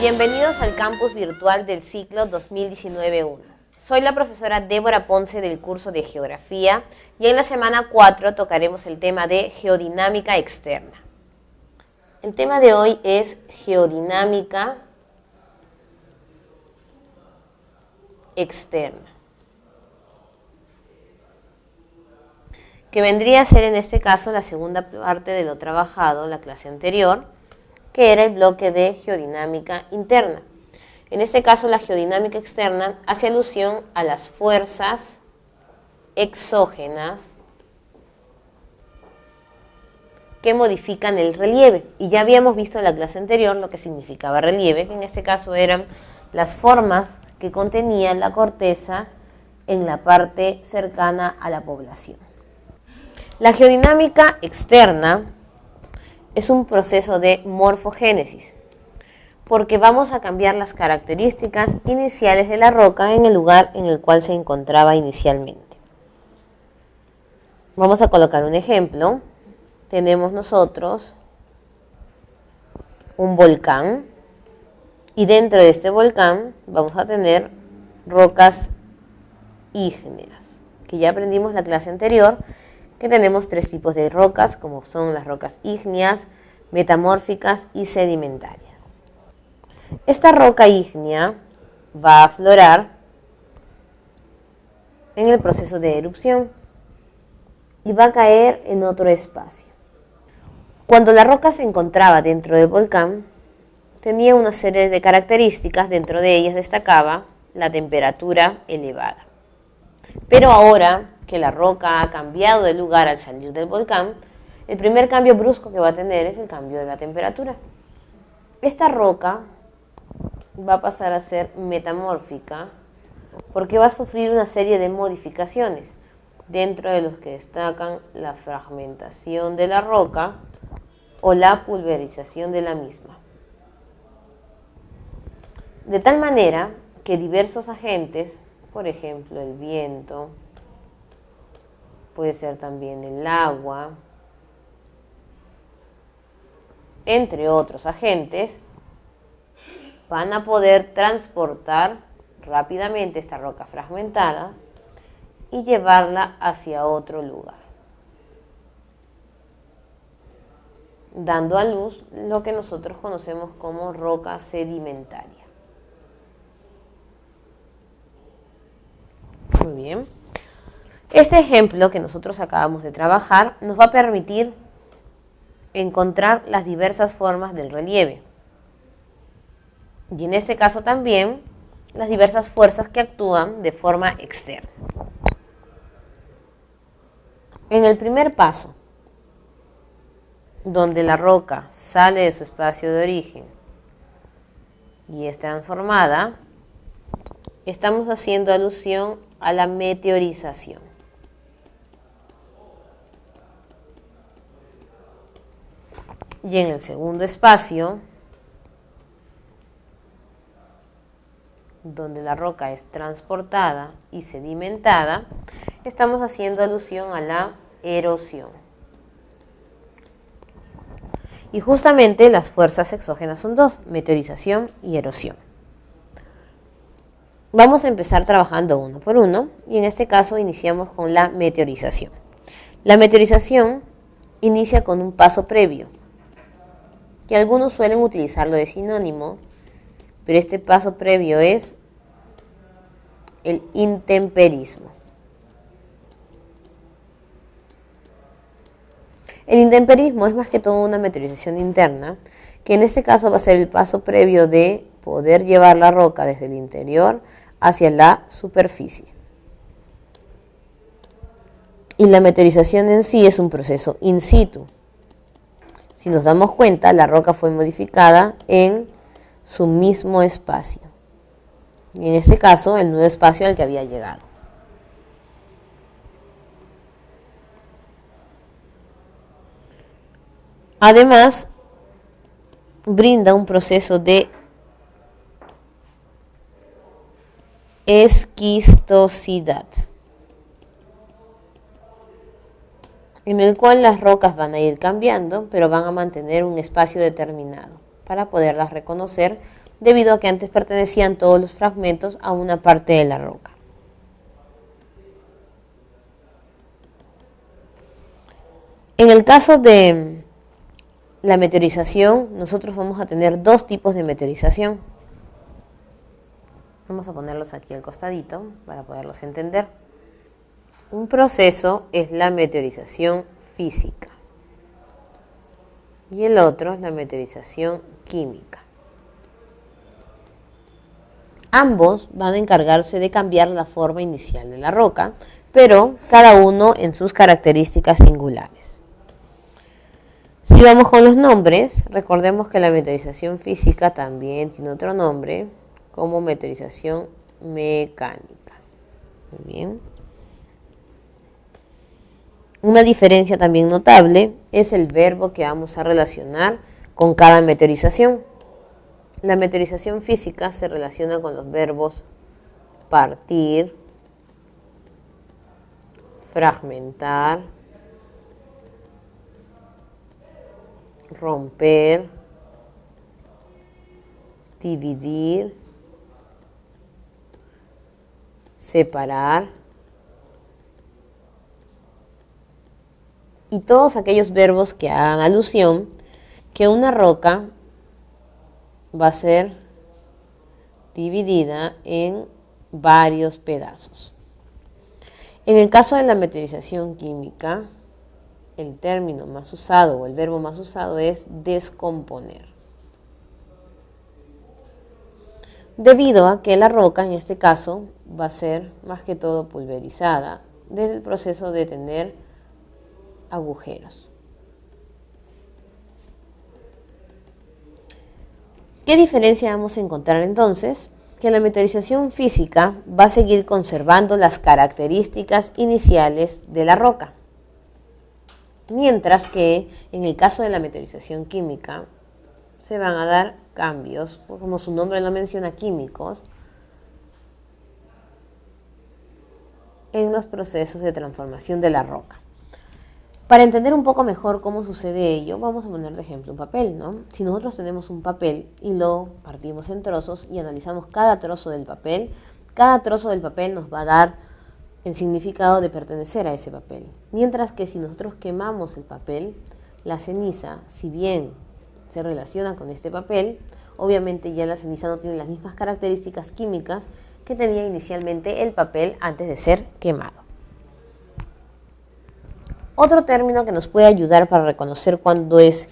Bienvenidos al campus virtual del ciclo 2019-1. Soy la profesora Débora Ponce del curso de Geografía y en la semana 4 tocaremos el tema de geodinámica externa. El tema de hoy es geodinámica externa, que vendría a ser en este caso la segunda parte de lo trabajado en la clase anterior, que era el bloque de geodinámica interna. En este caso, la geodinámica externa hace alusión a las fuerzas exógenas que modifican el relieve. Y ya habíamos visto en la clase anterior lo que significaba relieve, que en este caso eran las formas que contenía la corteza en la parte cercana a la población. La geodinámica externa es un proceso de morfogénesis, porque vamos a cambiar las características iniciales de la roca en el lugar en el cual se encontraba inicialmente. Vamos a colocar un ejemplo. Tenemos nosotros un volcán y dentro de este volcán vamos a tener rocas ígneas, que ya aprendimos en la clase anterior, que tenemos tres tipos de rocas, como son las rocas ígneas, metamórficas y sedimentarias. Esta roca ígnea va a aflorar en el proceso de erupción y va a caer en otro espacio. Cuando la roca se encontraba dentro del volcán, tenía una serie de características, dentro de ellas destacaba la temperatura elevada. Pero ahora que la roca ha cambiado de lugar al salir del volcán, el primer cambio brusco que va a tener es el cambio de la temperatura. Esta roca va a pasar a ser metamórfica porque va a sufrir una serie de modificaciones, dentro de los que destacan la fragmentación de la roca o la pulverización de la misma. De tal manera que diversos agentes, por ejemplo el viento, puede ser también el agua, entre otros agentes, van a poder transportar rápidamente esta roca fragmentada y llevarla hacia otro lugar, dando a luz lo que nosotros conocemos como roca sedimentaria. Muy bien. Este ejemplo que nosotros acabamos de trabajar nos va a permitir encontrar las diversas formas del relieve. Y en este caso también las diversas fuerzas que actúan de forma externa. En el primer paso, donde la roca sale de su espacio de origen y es transformada, estamos haciendo alusión a la meteorización. Y en el segundo espacio, donde la roca es transportada y sedimentada, estamos haciendo alusión a la erosión. Y justamente las fuerzas exógenas son dos: meteorización y erosión. Vamos a empezar trabajando uno por uno y en este caso iniciamos con la meteorización. La meteorización inicia con un paso previo, que algunos suelen utilizarlo de sinónimo, pero este paso previo es el intemperismo. El intemperismo es más que todo una meteorización interna, que en este caso va a ser el paso previo de poder llevar la roca desde el interior hacia la superficie. Y la meteorización en sí es un proceso in situ. Si nos damos cuenta, la roca fue modificada en su mismo espacio. Y en este caso, el nuevo espacio al que había llegado. Además, brinda un proceso de esquistosidad, en el cual las rocas van a ir cambiando, pero van a mantener un espacio determinado para poderlas reconocer debido a que antes pertenecían todos los fragmentos a una parte de la roca. En el caso de la meteorización, nosotros vamos a tener dos tipos de meteorización. Vamos a ponerlos aquí al costadito para poderlos entender. Un proceso es la meteorización física y el otro es la meteorización química. Ambos van a encargarse de cambiar la forma inicial de la roca, pero cada uno en sus características singulares. Si vamos con los nombres, recordemos que la meteorización física también tiene otro nombre, como meteorización mecánica. Muy bien. Una diferencia también notable es el verbo que vamos a relacionar con cada meteorización. La meteorización física se relaciona con los verbos partir, fragmentar, romper, dividir, separar y todos aquellos verbos que hagan alusión que una roca va a ser dividida en varios pedazos. En el caso de la meteorización química, el término más usado o el verbo más usado es descomponer. Debido a que la roca, en este caso, va a ser más que todo pulverizada desde el proceso de tener agujeros. ¿Qué diferencia vamos a encontrar entonces? Que la meteorización física va a seguir conservando las características iniciales de la roca, mientras que en el caso de la meteorización química se van a dar cambios, como su nombre lo menciona, químicos, en los procesos de transformación de la roca. Para entender un poco mejor cómo sucede ello, vamos a poner de ejemplo un papel, ¿no? Si nosotros tenemos un papel y lo partimos en trozos y analizamos cada trozo del papel, cada trozo del papel nos va a dar el significado de pertenecer a ese papel. Mientras que si nosotros quemamos el papel, la ceniza, si bien se relaciona con este papel, obviamente ya la ceniza no tiene las mismas características químicas que tenía inicialmente el papel antes de ser quemado. Otro término que nos puede ayudar para reconocer cuándo es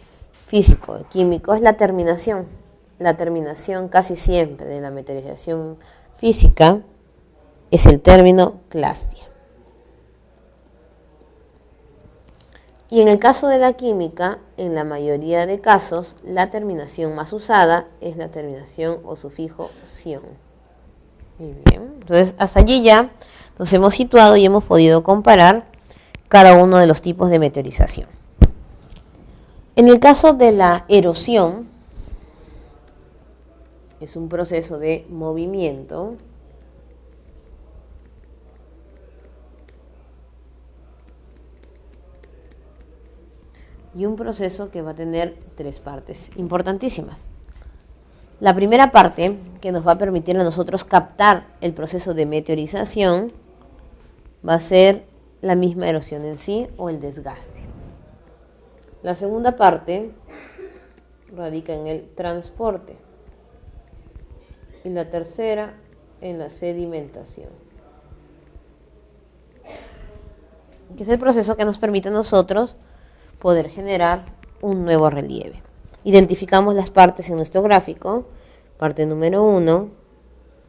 físico o químico es la terminación. La terminación casi siempre de la meteorización física es el término clastia. Y en el caso de la química, en la mayoría de casos, la terminación más usada es la terminación o sufijo ción. Muy bien. Entonces, hasta allí ya nos hemos situado y hemos podido comparar cada uno de los tipos de meteorización. En el caso de la erosión, es un proceso de movimiento y un proceso que va a tener tres partes importantísimas. La primera parte, que nos va a permitir a nosotros captar el proceso de meteorización, va a ser la misma erosión en sí o el desgaste. La segunda parte radica en el transporte y la tercera en la sedimentación, que es el proceso que nos permite a nosotros poder generar un nuevo relieve. Identificamos las partes en nuestro gráfico. Parte número 1,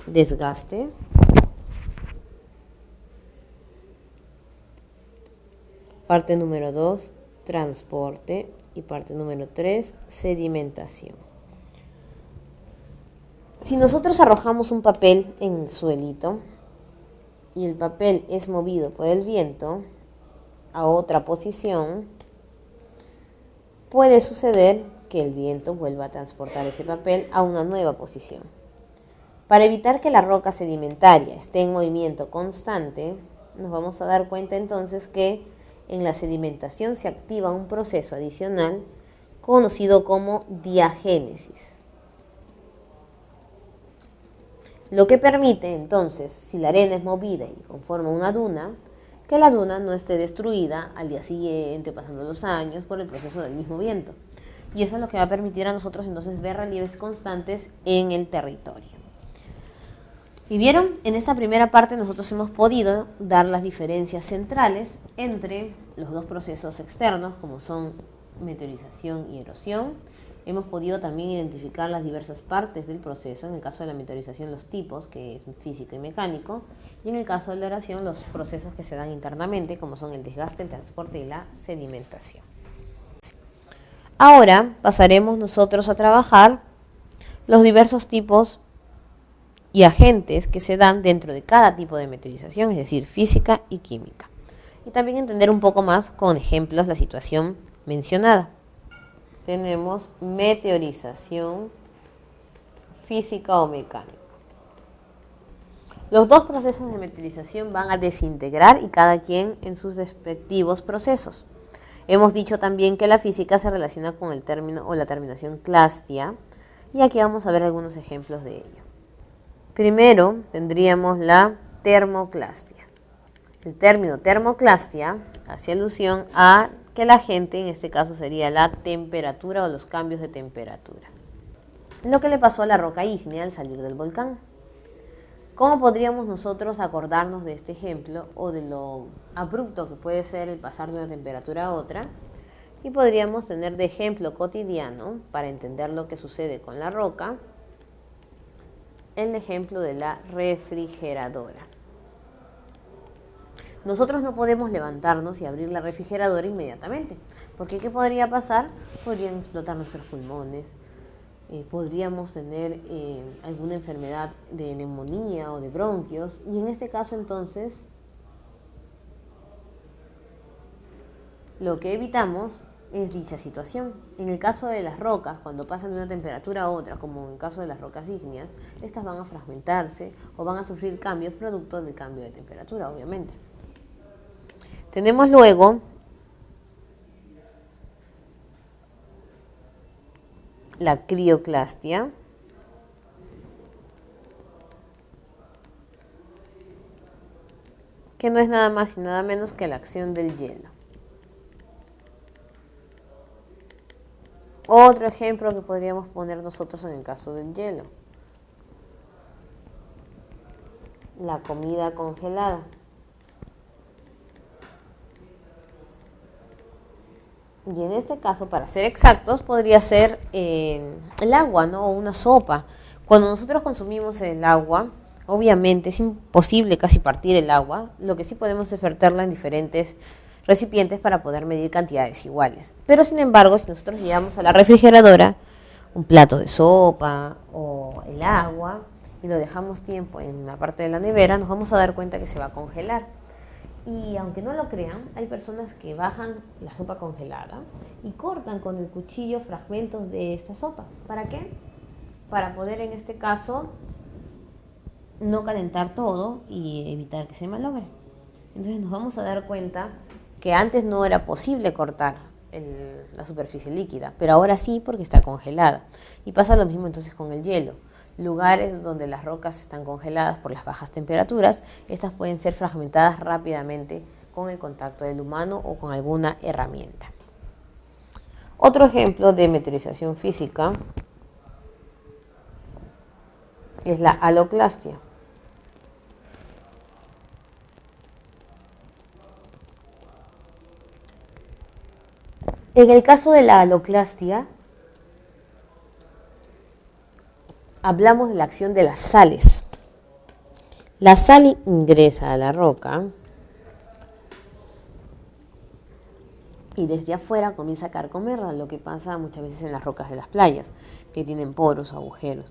desgaste. Parte número 2, transporte. Y parte número 3, sedimentación. Si nosotros arrojamos un papel en el suelito y el papel es movido por el viento a otra posición, puede suceder que el viento vuelva a transportar ese papel a una nueva posición. Para evitar que la roca sedimentaria esté en movimiento constante, nos vamos a dar cuenta entonces que en la sedimentación se activa un proceso adicional conocido como diagénesis. lo que permite entonces, si la arena es movida y conforma una duna, que la duna no esté destruida al día siguiente, pasando los años, por el proceso del mismo viento. Y eso es lo que va a permitir a nosotros entonces ver relieves constantes en el territorio. Y vieron, en esta primera parte nosotros hemos podido dar las diferencias centrales entre los dos procesos externos, como son meteorización y erosión. Hemos podido también identificar las diversas partes del proceso, en el caso de la meteorización los tipos, que es físico y mecánico, y en el caso de la erosión los procesos que se dan internamente, como son el desgaste, el transporte y la sedimentación. Ahora pasaremos nosotros a trabajar los diversos tipos y agentes que se dan dentro de cada tipo de meteorización, es decir, física y química. Y también entender un poco más con ejemplos la situación mencionada. Tenemos meteorización física o mecánica. Los dos procesos de meteorización van a desintegrar y cada quien en sus respectivos procesos. Hemos dicho también que la física se relaciona con el término o la terminación clastia, y aquí vamos a ver algunos ejemplos de ello. Primero tendríamos la termoclastia. El término termoclastia hace alusión a que la agente, en este caso sería la temperatura o los cambios de temperatura. Lo que le pasó a la roca ígnea al salir del volcán. ¿Cómo podríamos nosotros acordarnos de este ejemplo o de lo abrupto que puede ser el pasar de una temperatura a otra? Y podríamos tener de ejemplo cotidiano, para entender lo que sucede con la roca, el ejemplo de la refrigeradora. Nosotros no podemos levantarnos y abrir la refrigeradora inmediatamente, porque ¿qué podría pasar? Podrían explotar nuestros pulmones, podríamos tener alguna enfermedad de neumonía o de bronquios, y en este caso entonces lo que evitamos es dicha situación. En el caso de las rocas, cuando pasan de una temperatura a otra, como en el caso de las rocas ígneas, estas van a fragmentarse o van a sufrir cambios producto del cambio de temperatura, obviamente. Tenemos luego la crioclastia, que no es nada más y nada menos que la acción del hielo. Otro ejemplo que podríamos poner nosotros en el caso del hielo, la comida congelada. Y en este caso, para ser exactos, podría ser el agua, ¿no? O una sopa. Cuando nosotros consumimos el agua, obviamente es imposible casi partir el agua. Lo que sí podemos es verterla en diferentes recipientes para poder medir cantidades iguales. Pero sin embargo, si nosotros llevamos a la refrigeradora un plato de sopa o el agua y lo dejamos tiempo en la parte de la nevera, nos vamos a dar cuenta que se va a congelar. Y aunque no lo crean, hay personas que bajan la sopa congelada y cortan con el cuchillo fragmentos de esta sopa. ¿Para qué? Para poder, en este caso, no calentar todo y evitar que se malogre. Entonces nos vamos a dar cuenta que antes no era posible cortar la superficie líquida, pero ahora sí porque está congelada. Y pasa lo mismo entonces con el hielo. Lugares donde las rocas están congeladas por las bajas temperaturas, estas pueden ser fragmentadas rápidamente con el contacto del humano o con alguna herramienta. Otro ejemplo de meteorización física es la haloclastia. En el caso de la haloclastia, hablamos de la acción de las sales. La sal ingresa a la roca y desde afuera comienza a carcomerla, lo que pasa muchas veces en las rocas de las playas, que tienen poros, agujeros.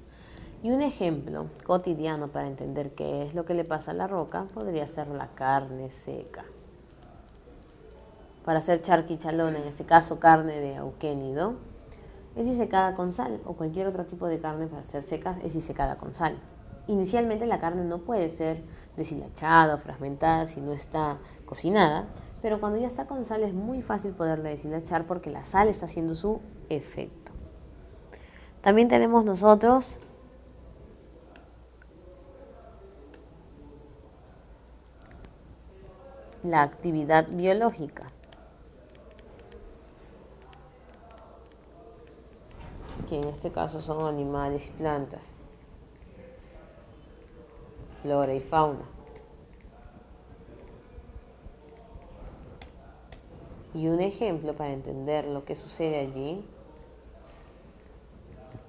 Y un ejemplo cotidiano para entender qué es lo que le pasa a la roca podría ser la carne seca. Para hacer charquichalona, en este caso carne de auquénido, es disecada con sal, o cualquier otro tipo de carne para ser seca es disecada con sal. Inicialmente la carne no puede ser deshilachada o fragmentada si no está cocinada, pero cuando ya está con sal es muy fácil poderla deshilachar porque la sal está haciendo su efecto. También tenemos nosotros la actividad biológica, que en este caso son animales y plantas, flora y fauna. Y un ejemplo para entender lo que sucede allí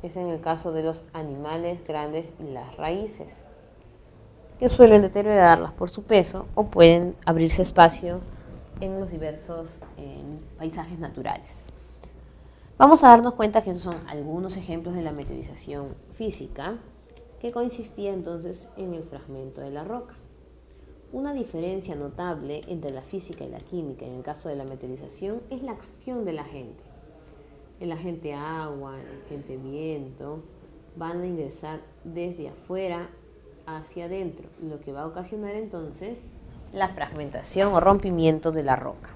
es en el caso de los animales grandes y las raíces, que suelen deteriorarlas por su peso o pueden abrirse espacio en los diversos paisajes naturales. Vamos a darnos cuenta que esos son algunos ejemplos de la meteorización física, que consistía entonces en el fragmento de la roca. Una diferencia notable entre la física y la química en el caso de la meteorización es la acción del agente. El agente agua, el agente viento, van a ingresar desde afuera hacia adentro, lo que va a ocasionar entonces la fragmentación o rompimiento de la roca.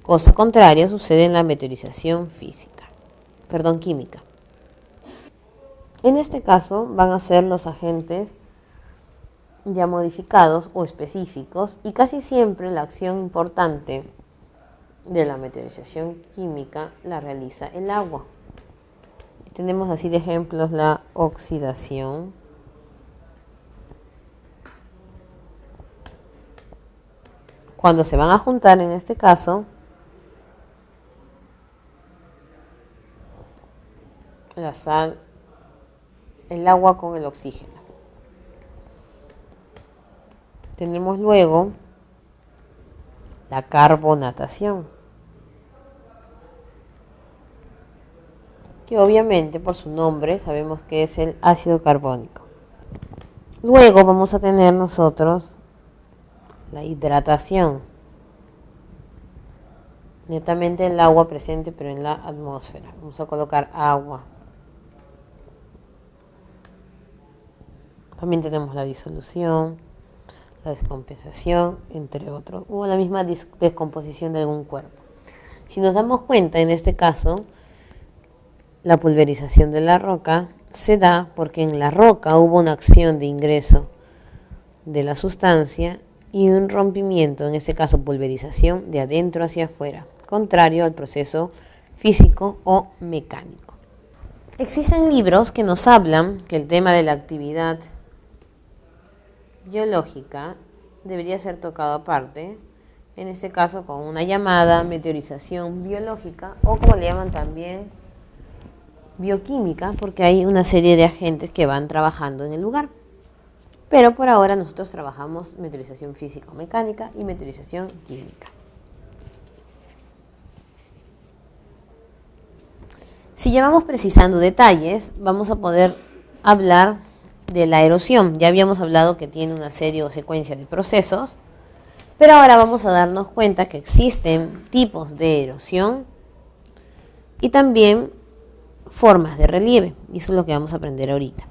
Cosa contraria sucede en la meteorización química. En este caso van a ser los agentes ya modificados o específicos, y casi siempre la acción importante de la meteorización química la realiza el agua. Tenemos así de ejemplos la oxidación, cuando se van a juntar en este caso la sal, el agua con el oxígeno. Tenemos luego la carbonatación, que obviamente por su nombre sabemos que es el ácido carbónico. Luego vamos a tener nosotros la hidratación, netamente el agua presente pero en la atmósfera. Vamos a colocar agua. También tenemos la disolución, la descompensación, entre otros, o la misma descomposición de algún cuerpo. Si nos damos cuenta, en este caso, la pulverización de la roca se da porque en la roca hubo una acción de ingreso de la sustancia y un rompimiento, en este caso pulverización, de adentro hacia afuera, contrario al proceso físico o mecánico. Existen libros que nos hablan que el tema de la actividad biológica debería ser tocado aparte, en este caso con una llamada meteorización biológica, o como le llaman también bioquímica, porque hay una serie de agentes que van trabajando en el lugar. Pero por ahora nosotros trabajamos meteorización físico-mecánica y meteorización química. Si ya vamos precisando detalles, vamos a poder hablar de la erosión. Ya habíamos hablado que tiene una serie o secuencia de procesos, pero ahora vamos a darnos cuenta que existen tipos de erosión y también formas de relieve, y eso es lo que vamos a aprender ahorita.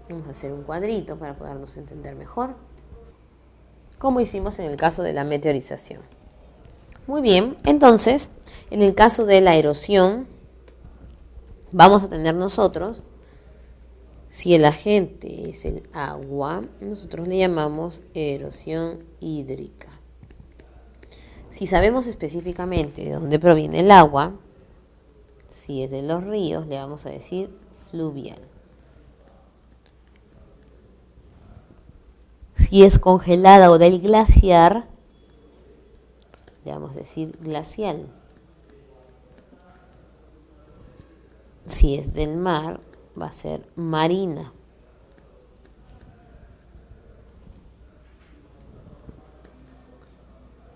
Vamos a hacer un cuadrito para podernos entender mejor, como hicimos en el caso de la meteorización. Muy bien, entonces, en el caso de la erosión, vamos a tener nosotros, si el agente es el agua, nosotros le llamamos erosión hídrica. Si sabemos específicamente de dónde proviene el agua, si es de los ríos, le vamos a decir fluvial. Si es congelada o del glaciar, le vamos a decir glacial. Si es del mar, va a ser marina.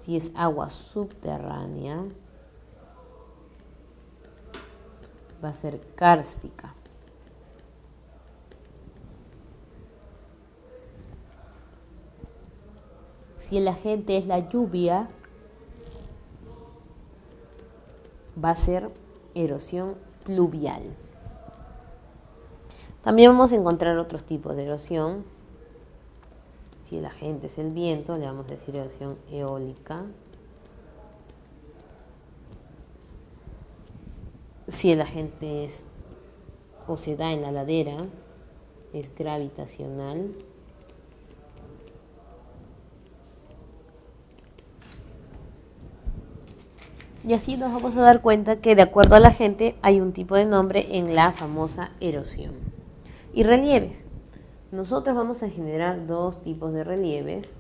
Si es agua subterránea, va a ser kárstica. Si el agente es la lluvia, va a ser erosión pluvial. También vamos a encontrar otros tipos de erosión. Si el agente es el viento, le vamos a decir erosión eólica. Si el agente es o se da en la ladera, es gravitacional. Y así nos vamos a dar cuenta que de acuerdo a la gente hay un tipo de nombre en la famosa erosión. Y relieves. Nosotros vamos a generar dos tipos de relieves.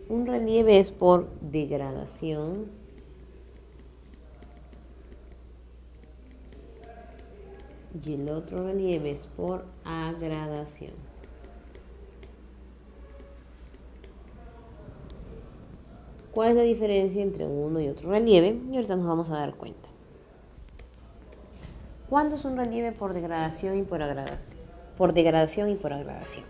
Un relieve es por degradación y el otro relieve es por agradación. ¿Cuál es la diferencia entre uno y otro relieve? Y ahorita nos vamos a dar cuenta. ¿Cuándo es un relieve por degradación y por agradación? Por degradación y por agradación.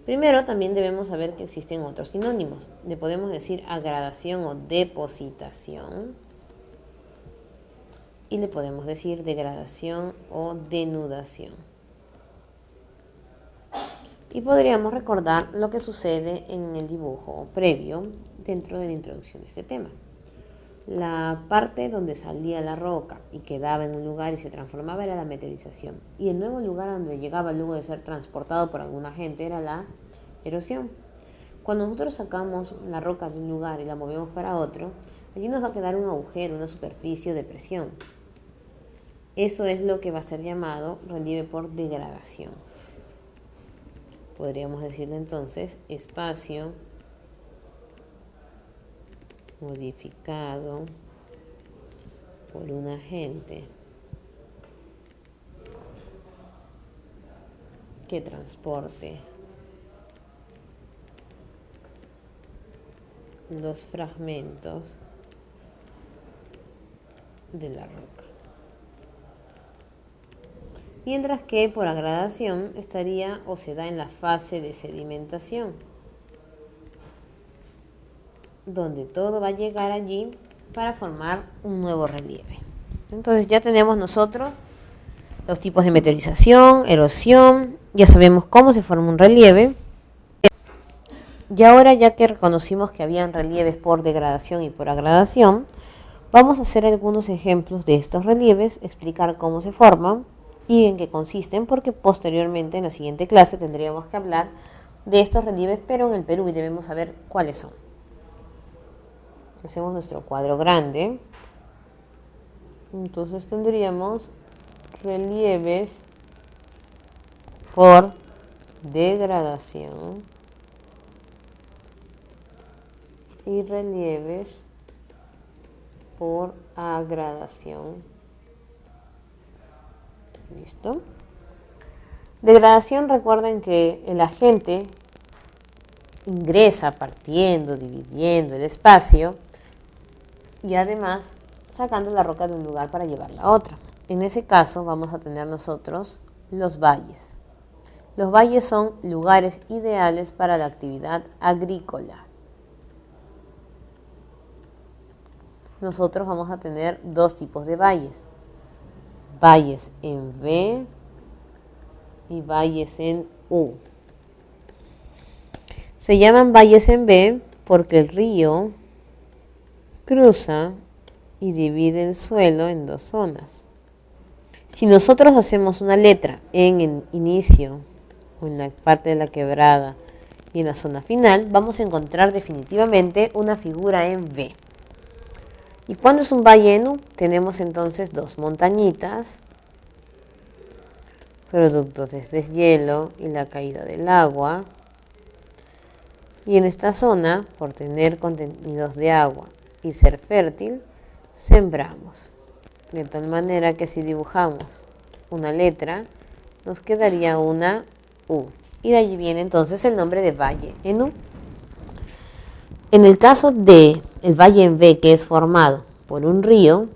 Primero, también debemos saber que existen otros sinónimos. Le podemos decir agradación o depositación. Y le podemos decir degradación o denudación. Y podríamos recordar lo que sucede en el dibujo previo dentro de la introducción de este tema. La parte donde salía la roca y quedaba en un lugar y se transformaba era la meteorización. Y el nuevo lugar donde llegaba luego de ser transportado por alguna gente era la erosión. Cuando nosotros sacamos la roca de un lugar y la movemos para otro, allí nos va a quedar un agujero, una superficie de presión. Eso es lo que va a ser llamado relieve por degradación. Podríamos decirle entonces espacio modificado por un agente que transporte los fragmentos de la roca. Mientras que por agradación estaría o se da en la fase de sedimentación, donde todo va a llegar allí para formar un nuevo relieve. Entonces ya tenemos nosotros los tipos de meteorización, erosión, ya sabemos cómo se forma un relieve. Y ahora, ya que reconocimos que habían relieves por degradación y por agradación, vamos a hacer algunos ejemplos de estos relieves, explicar cómo se forman y en qué consisten, porque posteriormente en la siguiente clase tendríamos que hablar de estos relieves, pero en el Perú, y debemos saber cuáles son. Hacemos nuestro cuadro grande. Entonces tendríamos relieves por degradación y relieves por agradación. ¿Listo? Degradación, recuerden que el agente ingresa partiendo, dividiendo el espacio y además sacando la roca de un lugar para llevarla a otro. En ese caso vamos a tener nosotros los valles. Los valles son lugares ideales para la actividad agrícola. Nosotros vamos a tener dos tipos de valles. Valles en V y valles en U. Se llaman valles en V porque el río cruza y divide el suelo en dos zonas. Si nosotros hacemos una letra en el inicio, o en la parte de la quebrada y en la zona final, vamos a encontrar definitivamente una figura en V. ¿Y cuándo es un valle en U? Tenemos entonces dos montañitas, productos del deshielo y la caída del agua. Y en esta zona, por tener contenidos de agua y ser fértil, sembramos. De tal manera que si dibujamos una letra, nos quedaría una U. Y de allí viene entonces el nombre de valle en U. En el caso de el valle en V, que es formado por un río,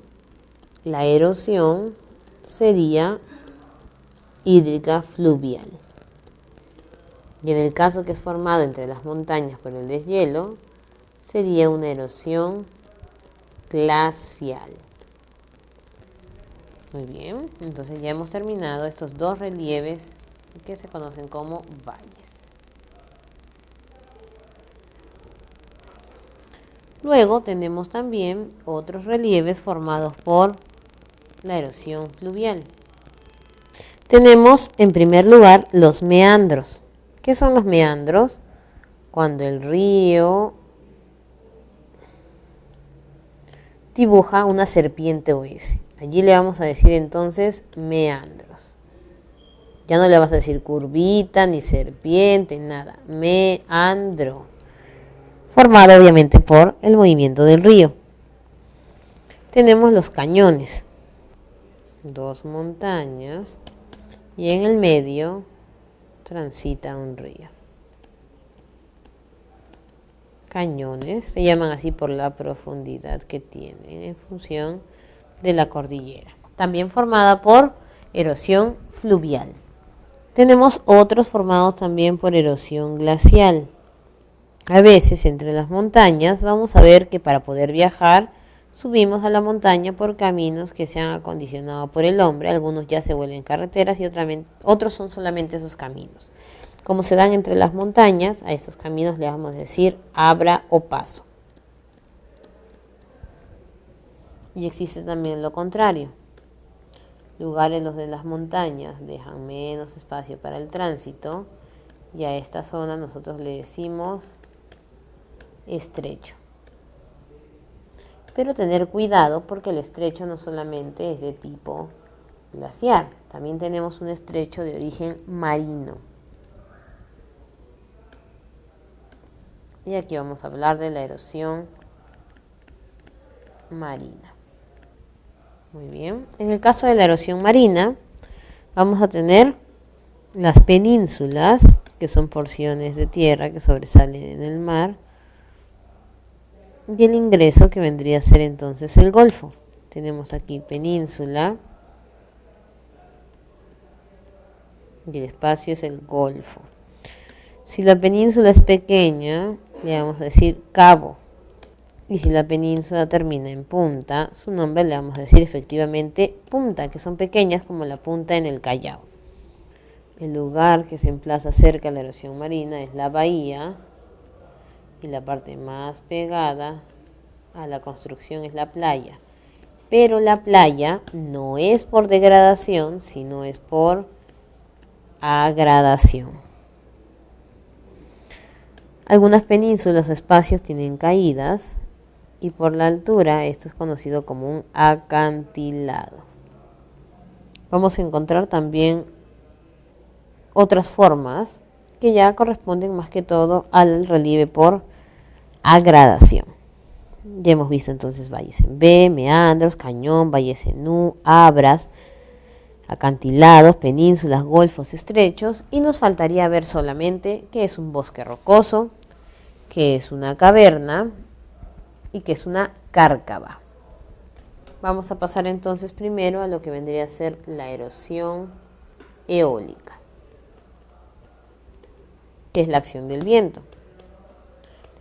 la erosión sería hídrica fluvial. Y en el caso que es formado entre las montañas por el deshielo, sería una erosión glacial. Muy bien, entonces ya hemos terminado estos dos relieves que se conocen como valles. Luego tenemos también otros relieves formados por la erosión fluvial. Tenemos en primer lugar los meandros. ¿Qué son los meandros? Cuando el río dibuja una serpiente o S. Allí le vamos a decir entonces meandros. Ya no le vas a decir curvita, ni serpiente, nada. Meandro. Formado obviamente por el movimiento del río. Tenemos los cañones. Dos montañas. Y en el medio transita un río. Cañones se llaman así por la profundidad que tienen en función de la cordillera. También formada por erosión fluvial. Tenemos otros formados también por erosión glacial. A veces entre las montañas vamos a ver que para poder viajar subimos a la montaña por caminos que se han acondicionado por el hombre. Algunos ya se vuelven carreteras y otros son solamente esos caminos. Como se dan entre las montañas, a estos caminos le vamos a decir abra o paso. Y existe también lo contrario. Lugares los de las montañas dejan menos espacio para el tránsito y a esta zona nosotros le decimos estrecho. Pero tener cuidado porque el estrecho no solamente es de tipo glaciar, también tenemos un estrecho de origen marino. Y aquí vamos a hablar de la erosión marina. Muy bien. En el caso de la erosión marina, vamos a tener las penínsulas, que son porciones de tierra que sobresalen en el mar, y el ingreso, que vendría a ser entonces el golfo. Tenemos aquí península, y el espacio es el golfo. Si la península es pequeña, le vamos a decir cabo. Y si la península termina en punta, su nombre le vamos a decir efectivamente punta, que son pequeñas como la punta en el Callao. El lugar que se emplaza cerca de la erosión marina es la bahía, y la parte más pegada a la construcción es la playa. Pero la playa no es por degradación, sino es por agradación. Algunas penínsulas o espacios tienen caídas y por la altura esto es conocido como un acantilado. Vamos a encontrar también otras formas que ya corresponden más que todo al relieve por agradación. Ya hemos visto entonces valles en V, meandros, cañón, valles en U, abras, acantilados, penínsulas, golfos estrechos, y nos faltaría ver solamente qué es un bosque rocoso, qué es una caverna y qué es una cárcava. Vamos a pasar entonces primero a lo que vendría a ser la erosión eólica, que es la acción del viento.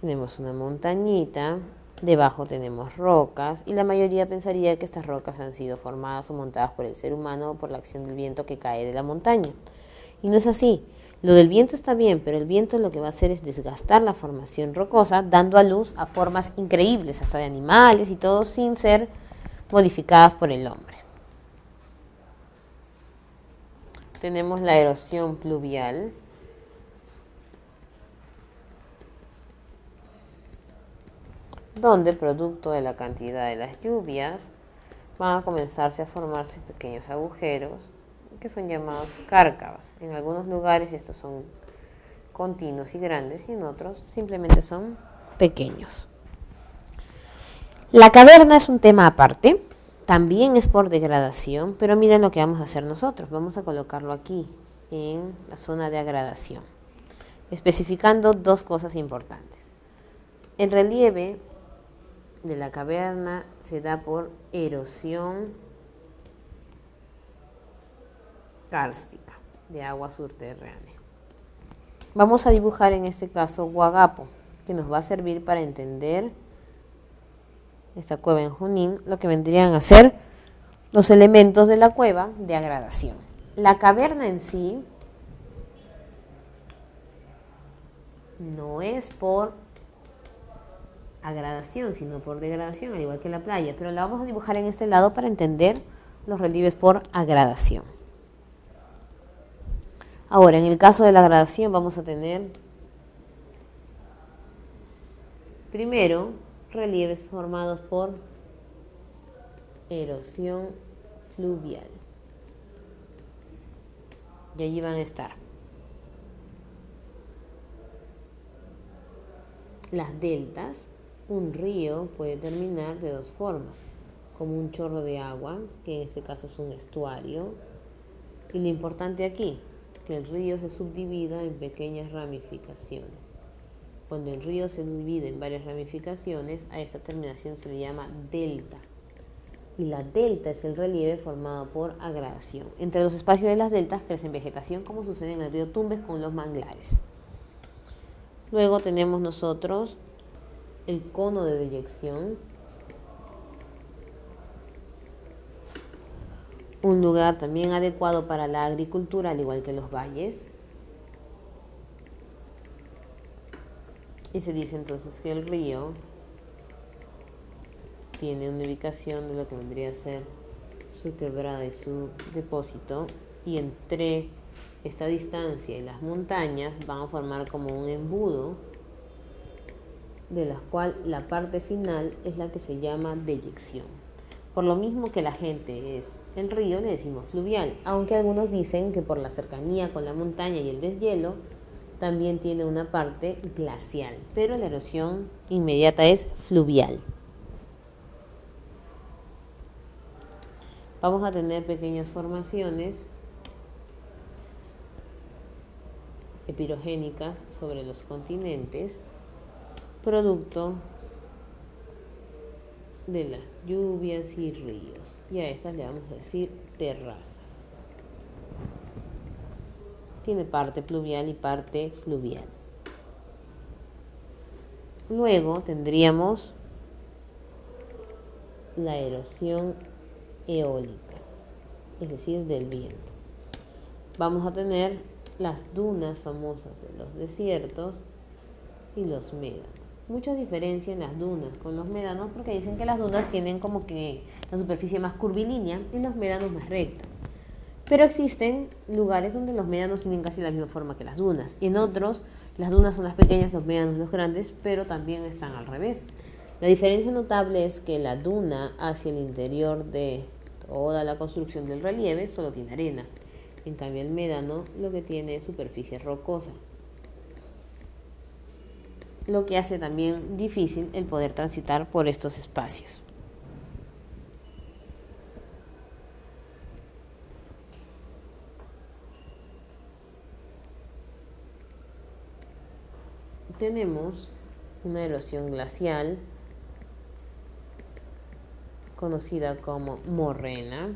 Tenemos una montañita, debajo tenemos rocas y la mayoría pensaría que estas rocas han sido formadas o montadas por el ser humano o por la acción del viento que cae de la montaña. Y no es así. Lo del viento está bien, pero el viento lo que va a hacer es desgastar la formación rocosa, dando a luz a formas increíbles, hasta de animales y todo, sin ser modificadas por el hombre. Tenemos la erosión pluvial, donde producto de la cantidad de las lluvias van a comenzarse a formarse pequeños agujeros que son llamados cárcavas. En algunos lugares estos son continuos y grandes y en otros simplemente son pequeños. La caverna es un tema aparte, también es por degradación, pero miren lo que vamos a hacer nosotros. Vamos a colocarlo aquí en la zona de agradación, especificando dos cosas importantes. El relieve de la caverna se da por erosión kárstica de agua subterránea. Vamos a dibujar en este caso Huagapo, que nos va a servir para entender esta cueva en Junín, lo que vendrían a ser los elementos de la cueva de agradación. La caverna en sí no es por agradación, sino por degradación, al igual que la playa, pero la vamos a dibujar en este lado para entender los relieves por agradación. Ahora, en el caso de la gradación vamos a tener primero relieves formados por erosión fluvial. Y allí van a estar las deltas. Un río puede terminar de dos formas, como un chorro de agua, que en este caso es un estuario. Y lo importante aquí, que el río se subdivida en pequeñas ramificaciones. Cuando el río se divide en varias ramificaciones, a esta terminación se le llama delta. Y la delta es el relieve formado por agradación. Entre los espacios de las deltas crecen vegetación, como sucede en el río Tumbes con los manglares. Luego tenemos nosotros el cono de deyección, un lugar también adecuado para la agricultura, al igual que los valles. Y se dice entonces que el río tiene una ubicación de lo que vendría a ser su quebrada y su depósito, y entre esta distancia y las montañas van a formar como un embudo, de la cual la parte final es la que se llama deyección. Por lo mismo que la gente es el río, le decimos fluvial, aunque algunos dicen que por la cercanía con la montaña y el deshielo también tiene una parte glacial, pero la erosión inmediata es fluvial. Vamos a tener pequeñas formaciones epirogénicas sobre los continentes, producto de las lluvias y ríos, y a estas le vamos a decir terrazas. Tiene parte pluvial y parte fluvial. Luego tendríamos la erosión eólica, es decir, del viento. Vamos a tener las dunas famosas de los desiertos y los médanos. Muchas diferencian las dunas con los médanos porque dicen que las dunas tienen como que la superficie más curvilínea y los médanos más recta. Pero existen lugares donde los médanos tienen casi la misma forma que las dunas. Y en otros, las dunas son las pequeñas, los médanos los grandes, pero también están al revés. La diferencia notable es que la duna hacia el interior de toda la construcción del relieve solo tiene arena. En cambio, el médano lo que tiene es superficie rocosa, lo que hace también difícil el poder transitar por estos espacios. Tenemos una erosión glacial conocida como morrena,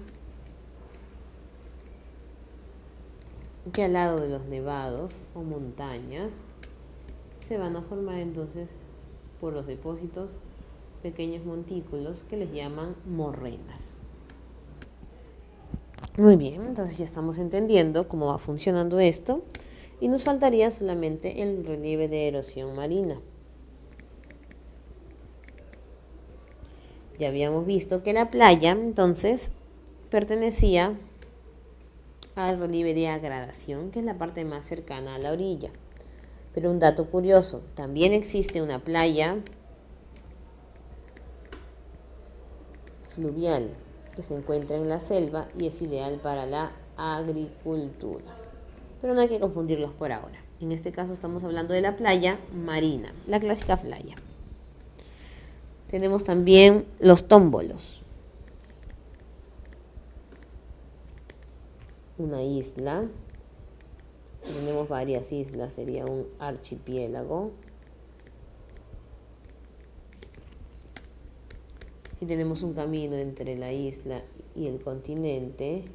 que al lado de los nevados o montañas se van a formar entonces por los depósitos pequeños montículos que les llaman morrenas. Muy bien, entonces ya estamos entendiendo cómo va funcionando esto y nos faltaría solamente el relieve de erosión marina. Ya habíamos visto que la playa entonces pertenecía al relieve de agradación, que es la parte más cercana a la orilla. Pero un dato curioso, también existe una playa fluvial que se encuentra en la selva y es ideal para la agricultura. Pero no hay que confundirlos por ahora. En este caso estamos hablando de la playa marina, la clásica playa. Tenemos también los tómbolos, una isla. Tenemos varias islas, sería un archipiélago. Y tenemos un camino entre la isla y el continente,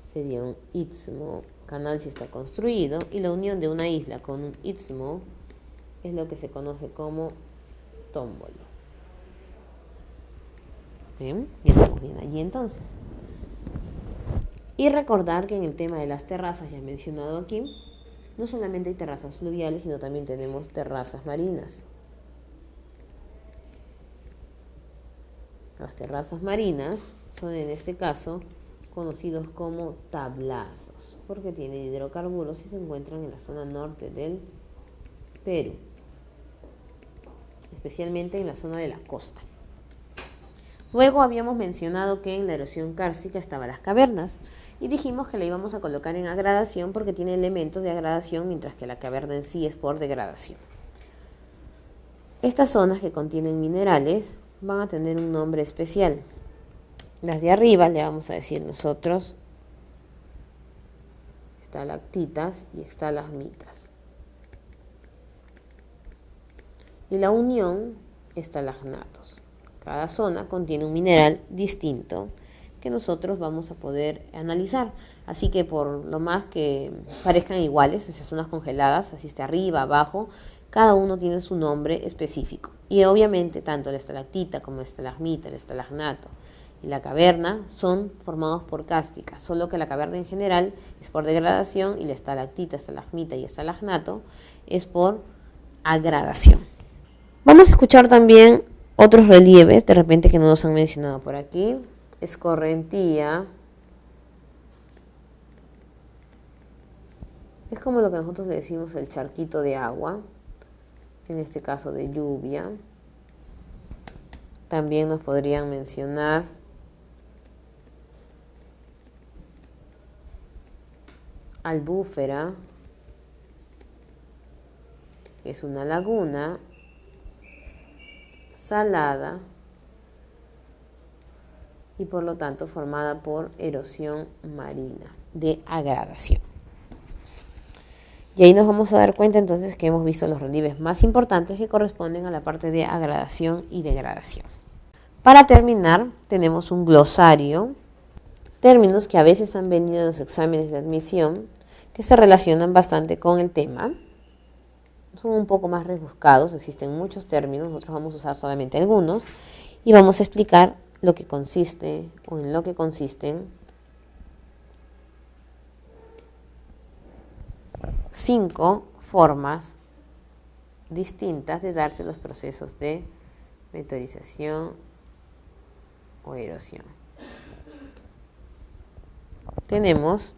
sería un istmo, canal si está construido, y la unión de una isla con un istmo es lo que se conoce como tómbolo. Bien, ya estamos bien allí entonces. Y recordar que en el tema de las terrazas ya mencionado aquí, no solamente hay terrazas fluviales, sino también tenemos terrazas marinas. Las terrazas marinas son en este caso conocidos como tablazos. porque tiene hidrocarburos y se encuentran en la zona norte del Perú, especialmente en la zona de la costa. Luego habíamos mencionado que en la erosión kárstica estaban las cavernas y dijimos que la íbamos a colocar en agradación porque tiene elementos de agradación, mientras que la caverna en sí es por degradación. Estas zonas que contienen minerales van a tener un nombre especial. Las de arriba le vamos a decir nosotros estalactitas y estalagmitas. Y la unión, estalagnatos. Cada zona contiene un mineral distinto que nosotros vamos a poder analizar. Así que por lo más que parezcan iguales, esas zonas congeladas, así está arriba, abajo, cada uno tiene su nombre específico. Y obviamente tanto la estalactita como la estalagmita, el estalagnato y la caverna son formados por cástica, solo que la caverna en general es por degradación y la estalactita, estalagmita y estalagnato es por agradación. Vamos a escuchar también otros relieves, de repente que no nos han mencionado por aquí. Escorrentía. Es como lo que nosotros le decimos el charquito de agua, en este caso de lluvia. También nos podrían mencionar albúfera, que es una laguna salada y por lo tanto formada por erosión marina de agradación. Y ahí nos vamos a dar cuenta entonces que hemos visto los relieves más importantes que corresponden a la parte de agradación y degradación. Para terminar, tenemos un glosario, términos que a veces han venido en los exámenes de admisión, que se relacionan bastante con el tema. Son un poco más rebuscados, existen muchos términos, nosotros vamos a usar solamente algunos y vamos a explicar lo que consiste o en lo que consisten 5 formas distintas de darse los procesos de meteorización o erosión. Tenemos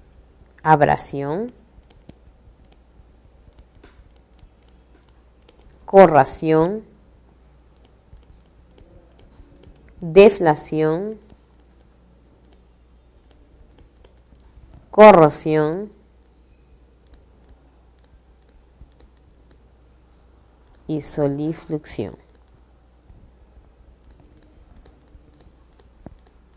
abrasión, corración, deflación, corrosión y solifluxión.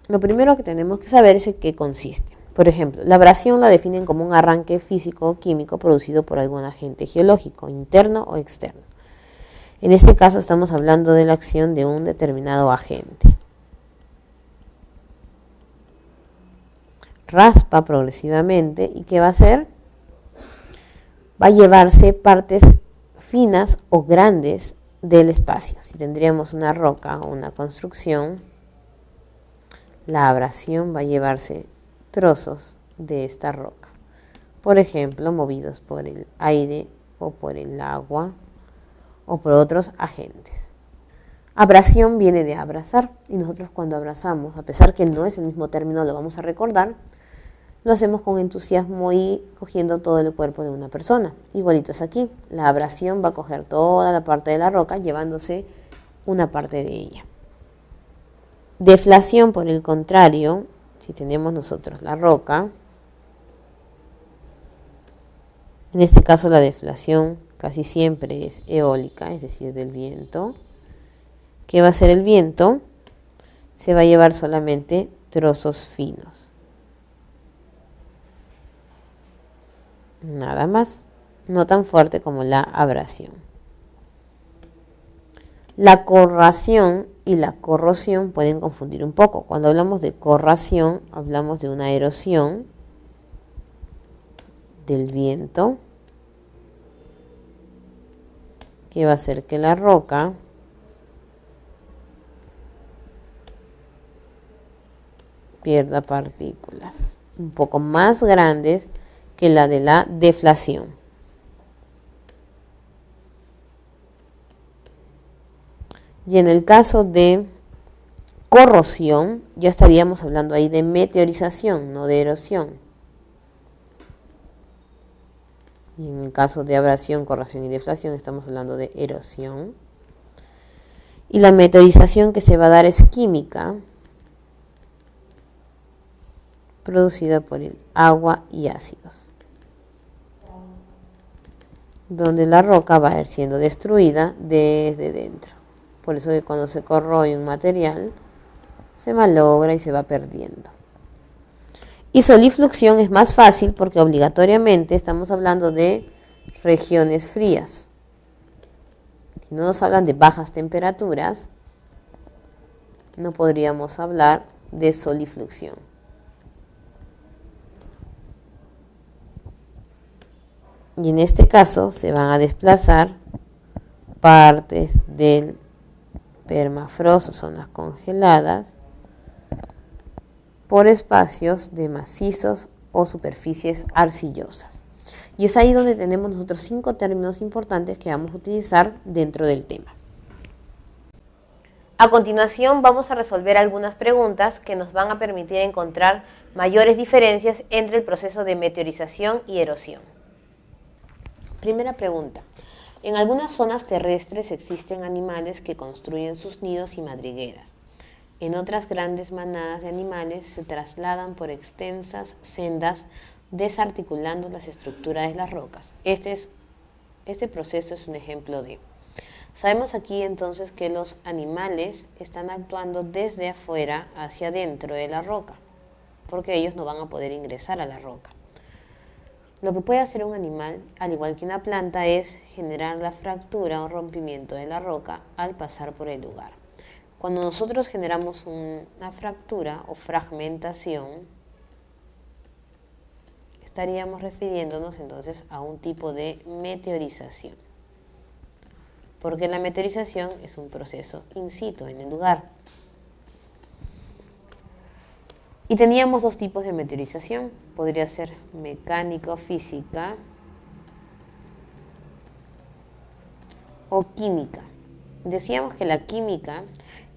Lo primero que tenemos que saber es en qué consiste. Por ejemplo, la abrasión la definen como un arranque físico o químico producido por algún agente geológico, interno o externo. En este caso estamos hablando de la acción de un determinado agente. Raspa progresivamente y ¿qué va a hacer? Va a llevarse partes finas o grandes del espacio. Si tendríamos una roca o una construcción, la abrasión va a llevarse trozos de esta roca. Por ejemplo, movidos por el aire o por el agua o por otros agentes. Abrasión viene de abrazar y nosotros cuando abrazamos, a pesar que no es el mismo término, lo vamos a recordar, lo hacemos con entusiasmo y cogiendo todo el cuerpo de una persona. Igualito es aquí, la abrasión va a coger toda la parte de la roca llevándose una parte de ella. Deflación, por el contrario, si tenemos nosotros la roca, en este caso la deflación casi siempre es eólica, es decir, del viento. ¿Qué va a hacer el viento? Se va a llevar solamente trozos finos. Nada más, no tan fuerte como la abrasión. La corración y la corrosión pueden confundir un poco. Cuando hablamos de corración, hablamos de una erosión del viento que va a hacer que la roca pierda partículas un poco más grandes que la de la deflación. Y en el caso de corrosión, ya estaríamos hablando ahí de meteorización, no de erosión. Y en el caso de abrasión, corrosión y deflación estamos hablando de erosión. Y la meteorización que se va a dar es química, producida por el agua y ácidos, donde la roca va a ir siendo destruida desde dentro. Por eso que cuando se corroe un material, se malogra y se va perdiendo. Y solifluxión es más fácil porque obligatoriamente estamos hablando de regiones frías. Si no nos hablan de bajas temperaturas, no podríamos hablar de solifluxión. Y en este caso se van a desplazar partes del permafrost, zonas congeladas, por espacios de macizos o superficies arcillosas. Y es ahí donde tenemos nosotros 5 términos importantes que vamos a utilizar dentro del tema. A continuación vamos a resolver algunas preguntas que nos van a permitir encontrar mayores diferencias entre el proceso de meteorización y erosión. Primera pregunta. En algunas zonas terrestres existen animales que construyen sus nidos y madrigueras. En otras grandes manadas de animales se trasladan por extensas sendas desarticulando las estructuras de las rocas. Este proceso es un ejemplo de... Sabemos aquí entonces que los animales están actuando desde afuera hacia adentro de la roca, porque ellos no van a poder ingresar a la roca. Lo que puede hacer un animal, al igual que una planta, es generar la fractura o rompimiento de la roca al pasar por el lugar. Cuando nosotros generamos una fractura o fragmentación, estaríamos refiriéndonos entonces a un tipo de meteorización, porque la meteorización es un proceso in situ, en el lugar. Y teníamos 2 tipos de meteorización, podría ser mecánico-física o química. Decíamos que la química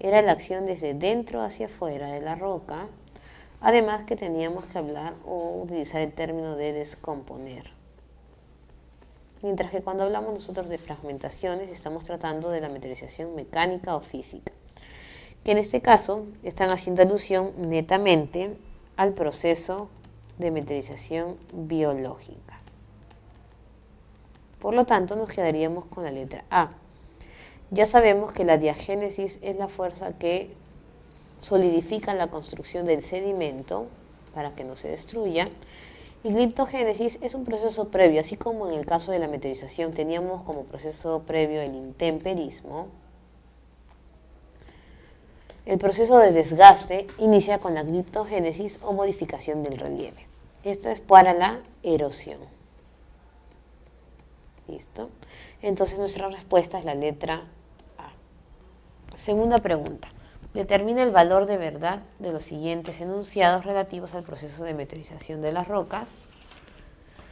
era la acción desde dentro hacia afuera de la roca, además que teníamos que hablar o utilizar el término de descomponer. Mientras que cuando hablamos nosotros de fragmentaciones estamos tratando de la meteorización mecánica o física, que en este caso están haciendo alusión netamente al proceso de meteorización biológica. Por lo tanto, nos quedaríamos con la letra A. Ya sabemos que la diagénesis es la fuerza que solidifica la construcción del sedimento para que no se destruya, y gliptogénesis es un proceso previo, así como en el caso de la meteorización teníamos como proceso previo el intemperismo. El proceso de desgaste inicia con la gliptogénesis o modificación del relieve. Esto es para la erosión. ¿Listo? Entonces nuestra respuesta es la letra A. Segunda pregunta. Determina el valor de verdad de los siguientes enunciados relativos al proceso de meteorización de las rocas.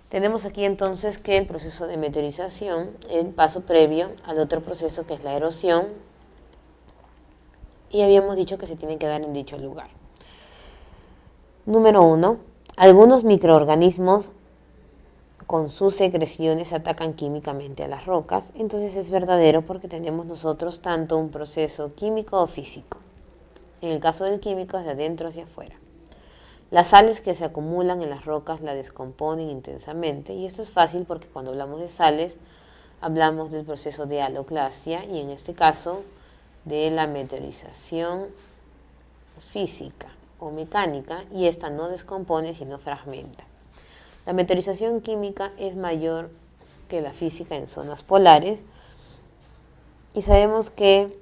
Tenemos aquí entonces que el proceso de meteorización es el paso previo al otro proceso que es la erosión, y habíamos dicho que se tiene que dar en dicho lugar. Número 1. Algunos microorganismos con sus secreciones atacan químicamente a las rocas. Entonces es verdadero porque tenemos nosotros tanto un proceso químico o físico. En el caso del químico es de adentro hacia afuera. Las sales que se acumulan en las rocas la descomponen intensamente, y esto es fácil porque cuando hablamos de sales hablamos del proceso de haloclastia y en este caso de la meteorización física o mecánica, y esta no descompone sino fragmenta. La meteorización química es mayor que la física en zonas polares, y sabemos que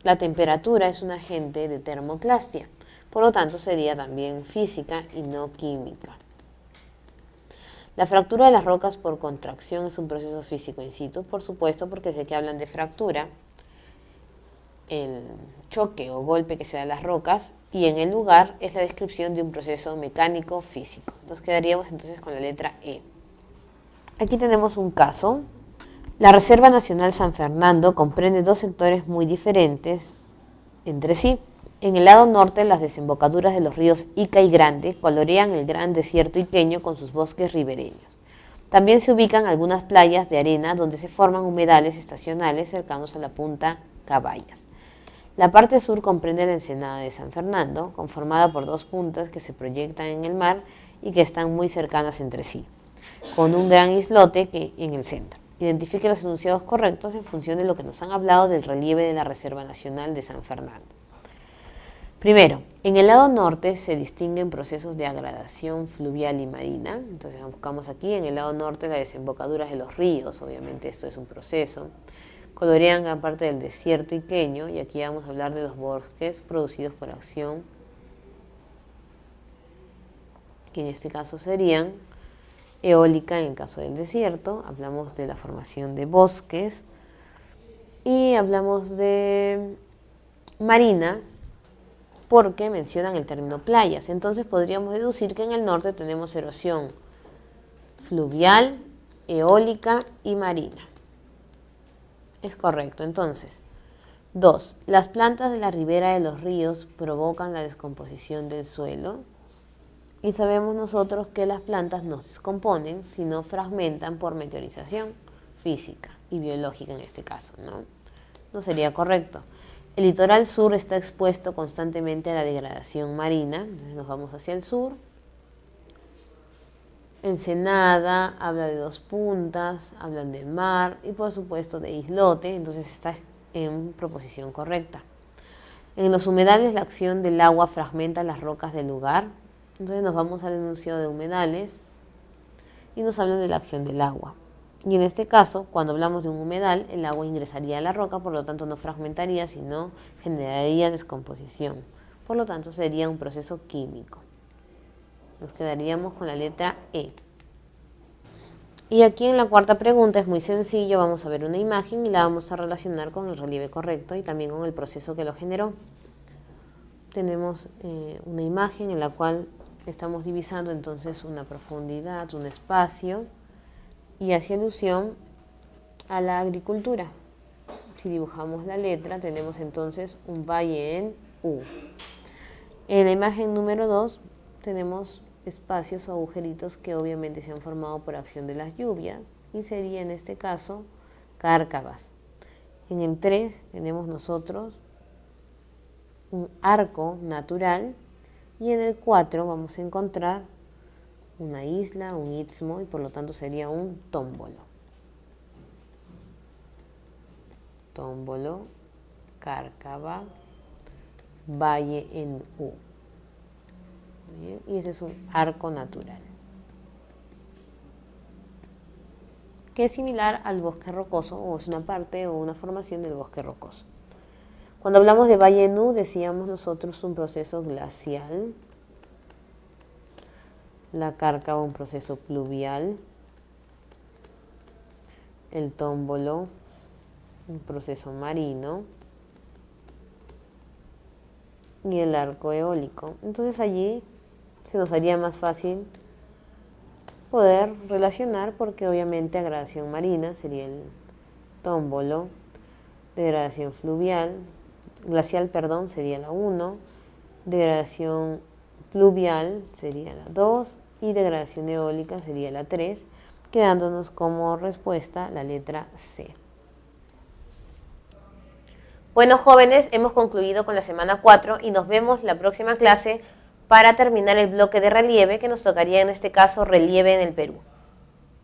la temperatura es un agente de termoclastia, por lo tanto sería también física y no química. La fractura de las rocas por contracción es un proceso físico in situ, por supuesto, porque desde que hablan de fractura, el choque o golpe que se da a las rocas, y en el lugar es la descripción de un proceso mecánico físico. Nos quedaríamos entonces con la letra E. Aquí tenemos un caso. La Reserva Nacional San Fernando comprende 2 sectores muy diferentes entre sí. En el lado norte, las desembocaduras de los ríos Ica y Grande colorean el gran desierto iqueño con sus bosques ribereños. También se ubican algunas playas de arena donde se forman humedales estacionales cercanos a la punta Cabayas. La parte sur comprende la ensenada de San Fernando, conformada por dos puntas que se proyectan en el mar y que están muy cercanas entre sí, con un gran islote en el centro. Identifique los enunciados correctos en función de lo que nos han hablado del relieve de la Reserva Nacional de San Fernando. Primero, en el lado norte se distinguen procesos de agradación fluvial y marina. Entonces buscamos aquí en el lado norte las desembocaduras de los ríos, obviamente esto es un proceso. Colorean gran parte del desierto iqueño y aquí vamos a hablar de los bosques producidos por acción, que en este caso serían eólica en el caso del desierto. Hablamos de la formación de bosques y hablamos de marina, porque mencionan el término playas. Entonces podríamos deducir que en el norte tenemos erosión fluvial, eólica y marina. Es correcto. Entonces, 2. Las plantas de la ribera de los ríos provocan la descomposición del suelo. Y sabemos nosotros que las plantas no se descomponen, sino fragmentan por meteorización física y biológica en este caso, ¿no? No sería correcto. El litoral sur está expuesto constantemente a la degradación marina. Entonces nos vamos hacia el sur. Ensenada habla de dos puntas, hablan de mar y por supuesto de islote, entonces está en proposición correcta. En los humedales la acción del agua fragmenta las rocas del lugar. Entonces nos vamos al enunciado de humedales y nos hablan de la acción del agua. Y en este caso, cuando hablamos de un humedal, el agua ingresaría a la roca, por lo tanto no fragmentaría, sino generaría descomposición. Por lo tanto, sería un proceso químico. Nos quedaríamos con la letra E. Y aquí en la cuarta pregunta es muy sencillo, vamos a ver una imagen y la vamos a relacionar con el relieve correcto y también con el proceso que lo generó. Tenemos una imagen en la cual estamos divisando entonces una profundidad, un espacio, y hace alusión a la agricultura. Si dibujamos la letra, tenemos entonces un valle en U. En la imagen número 2 tenemos espacios o agujeritos que obviamente se han formado por acción de las lluvias y sería en este caso cárcavas. En el 3 tenemos nosotros un arco natural y en el 4 vamos a encontrar una isla, un istmo y por lo tanto sería un tómbolo. Tómbolo, cárcava, valle en U. Bien, y ese es un arco natural, que es similar al bosque rocoso o es una parte o una formación del bosque rocoso. Cuando hablamos de valle en U decíamos nosotros un proceso glacial, la cárcava un proceso pluvial, el tómbolo un proceso marino y el arco eólico. Entonces allí se nos haría más fácil poder relacionar porque obviamente agradación marina sería el tómbolo, degradación glacial, sería la 1, degradación pluvial sería la 2 y degradación eólica sería la 3, quedándonos como respuesta la letra C. Bueno, jóvenes, hemos concluido con la semana 4 y nos vemos la próxima clase para terminar el bloque de relieve que nos tocaría en este caso relieve en el Perú.